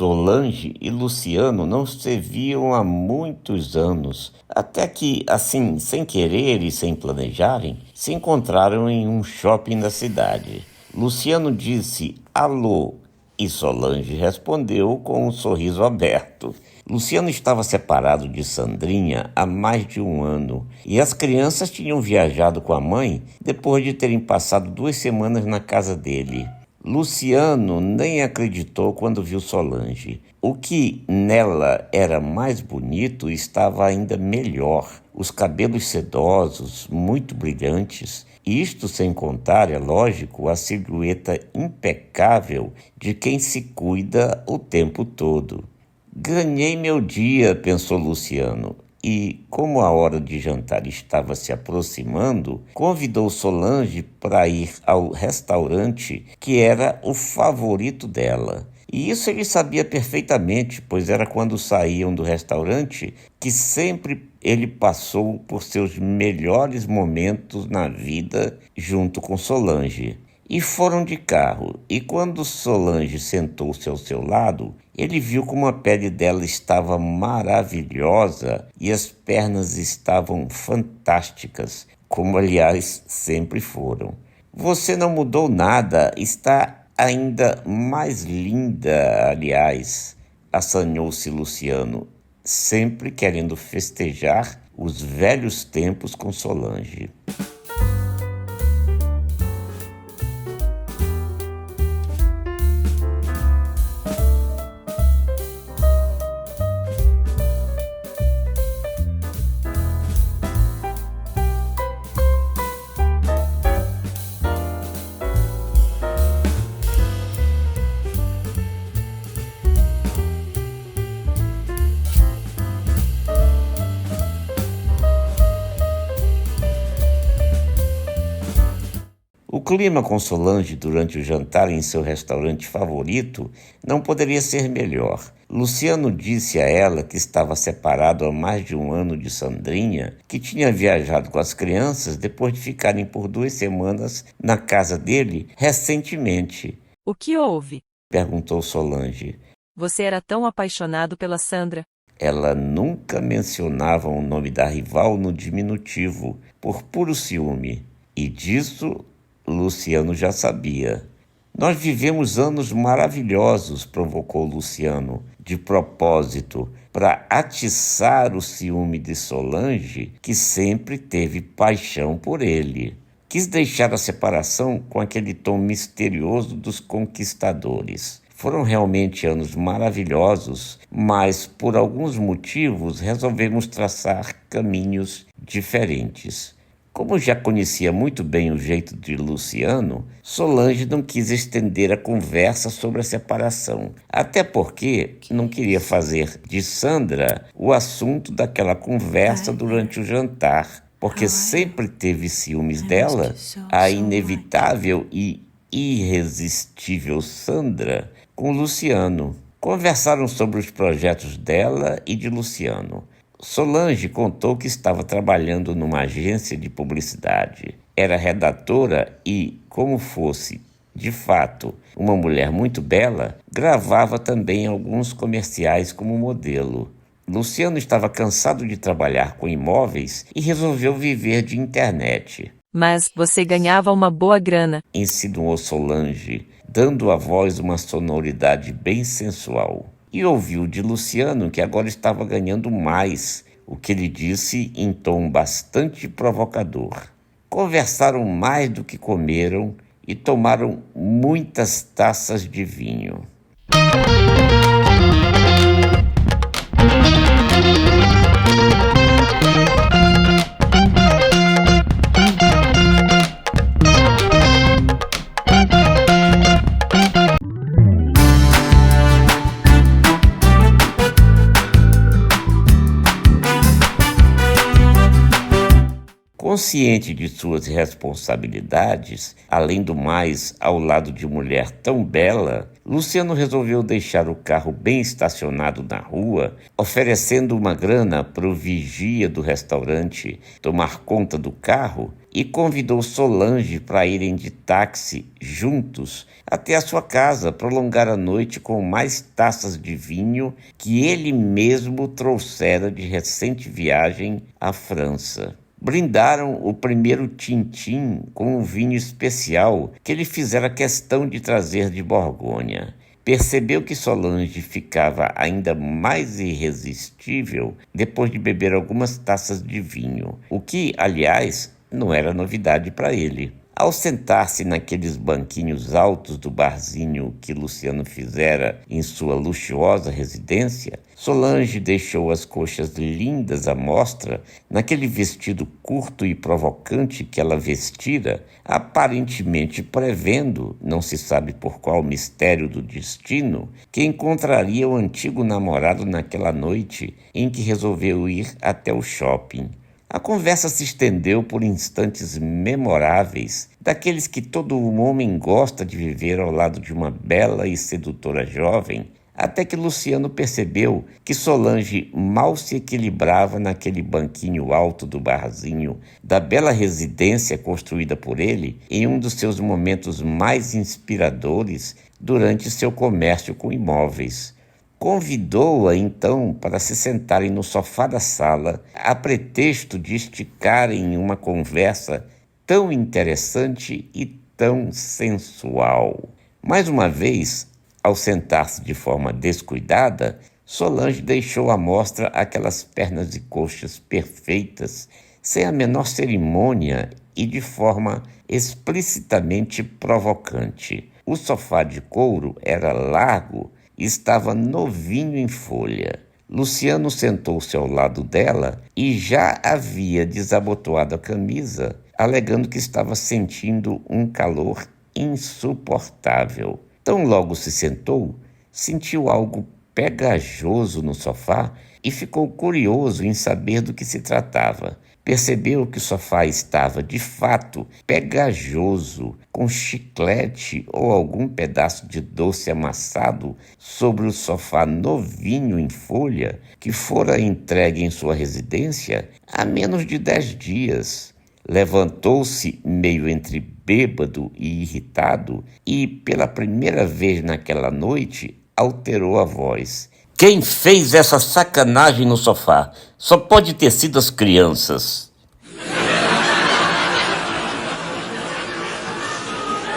Solange e Luciano não se viam há muitos anos, até que, assim, sem querer e sem planejarem, se encontraram em um shopping da cidade. Luciano disse alô e Solange respondeu com um sorriso aberto. Luciano estava separado de Sandrinha há mais de um ano e as crianças tinham viajado com a mãe depois de terem passado 2 semanas na casa dele. Luciano nem acreditou quando viu Solange. O que nela era mais bonito estava ainda melhor. Os cabelos sedosos, muito brilhantes, isto sem contar, é lógico, a silhueta impecável de quem se cuida o tempo todo. Ganhei meu dia, pensou Luciano. E, como a hora de jantar estava se aproximando, convidou Solange para ir ao restaurante que era o favorito dela. E isso ele sabia perfeitamente, pois era quando saíam do restaurante que sempre ele passou por seus melhores momentos na vida junto com Solange. E foram de carro, e quando Solange sentou-se ao seu lado, ele viu como a pele dela estava maravilhosa e as pernas estavam fantásticas, como aliás sempre foram. Você não mudou nada, está ainda mais linda, aliás, assanhou-se Luciano, sempre querendo festejar os velhos tempos com Solange. O clima com Solange durante o jantar em seu restaurante favorito não poderia ser melhor. Luciano disse a ela que estava separado há mais de um ano de Sandrinha, que tinha viajado com as crianças depois de ficarem por 2 semanas na casa dele recentemente. O que houve? Perguntou Solange. Você era tão apaixonado pela Sandra? Ela nunca mencionava o nome da rival no diminutivo, por puro ciúme. E disso Luciano já sabia. Nós vivemos anos maravilhosos, provocou Luciano, de propósito, para atiçar o ciúme de Solange, que sempre teve paixão por ele. Quis deixar a separação com aquele tom misterioso dos conquistadores. Foram realmente anos maravilhosos, mas por alguns motivos resolvemos traçar caminhos diferentes. Como já conhecia muito bem o jeito de Luciano, Solange não quis estender a conversa sobre a separação, até porque não queria fazer de Sandra o assunto daquela conversa durante o jantar, porque sempre teve ciúmes dela, a inevitável e irresistível Sandra, com Luciano. Conversaram sobre os projetos dela e de Luciano. Solange contou que estava trabalhando numa agência de publicidade. Era redatora e, como fosse, de fato, uma mulher muito bela, gravava também alguns comerciais como modelo. Luciano estava cansado de trabalhar com imóveis e resolveu viver de internet. Mas você ganhava uma boa grana, Insinuou Solange, dando à voz uma sonoridade bem sensual. E ouviu de Luciano que agora estava ganhando mais, o que ele disse em tom bastante provocador. Conversaram mais do que comeram e tomaram muitas taças de vinho. Consciente de suas responsabilidades, além do mais, ao lado de mulher tão bela, Luciano resolveu deixar o carro bem estacionado na rua, oferecendo uma grana para o vigia do restaurante tomar conta do carro e convidou Solange para irem de táxi juntos até a sua casa, prolongar a noite com mais taças de vinho que ele mesmo trouxera de recente viagem à França. Brindaram o primeiro tintim com um vinho especial que ele fizera questão de trazer de Borgonha. Percebeu que Solange ficava ainda mais irresistível depois de beber algumas taças de vinho, o que, aliás, não era novidade para ele. Ao sentar-se naqueles banquinhos altos do barzinho que Luciano fizera em sua luxuosa residência, Solange deixou as coxas lindas à mostra naquele vestido curto e provocante que ela vestira, aparentemente prevendo, não se sabe por qual mistério do destino, que encontraria o antigo namorado naquela noite em que resolveu ir até o shopping. A conversa se estendeu por instantes memoráveis, daqueles que todo homem gosta de viver ao lado de uma bela e sedutora jovem, até que Luciano percebeu que Solange mal se equilibrava naquele banquinho alto do barzinho da bela residência construída por ele em um dos seus momentos mais inspiradores durante seu comércio com imóveis. Convidou-a, então, para se sentarem no sofá da sala, a pretexto de esticarem uma conversa tão interessante e tão sensual. Mais uma vez, ao sentar-se de forma descuidada, Solange deixou à mostra aquelas pernas e coxas perfeitas, sem a menor cerimônia e de forma explicitamente provocante. O sofá de couro era largo, estava novinho em folha. Luciano sentou-se ao lado dela e já havia desabotoado a camisa, alegando que estava sentindo um calor insuportável. Tão logo se sentou, sentiu algo pegajoso no sofá e ficou curioso em saber do que se tratava. Percebeu que o sofá estava, de fato, pegajoso, com chiclete ou algum pedaço de doce amassado sobre o sofá novinho em folha que fora entregue em sua residência há menos de 10 dias. Levantou-se meio entre bêbado e irritado e, pela primeira vez naquela noite, alterou a voz. Quem fez essa sacanagem no sofá? Só pode ter sido as crianças.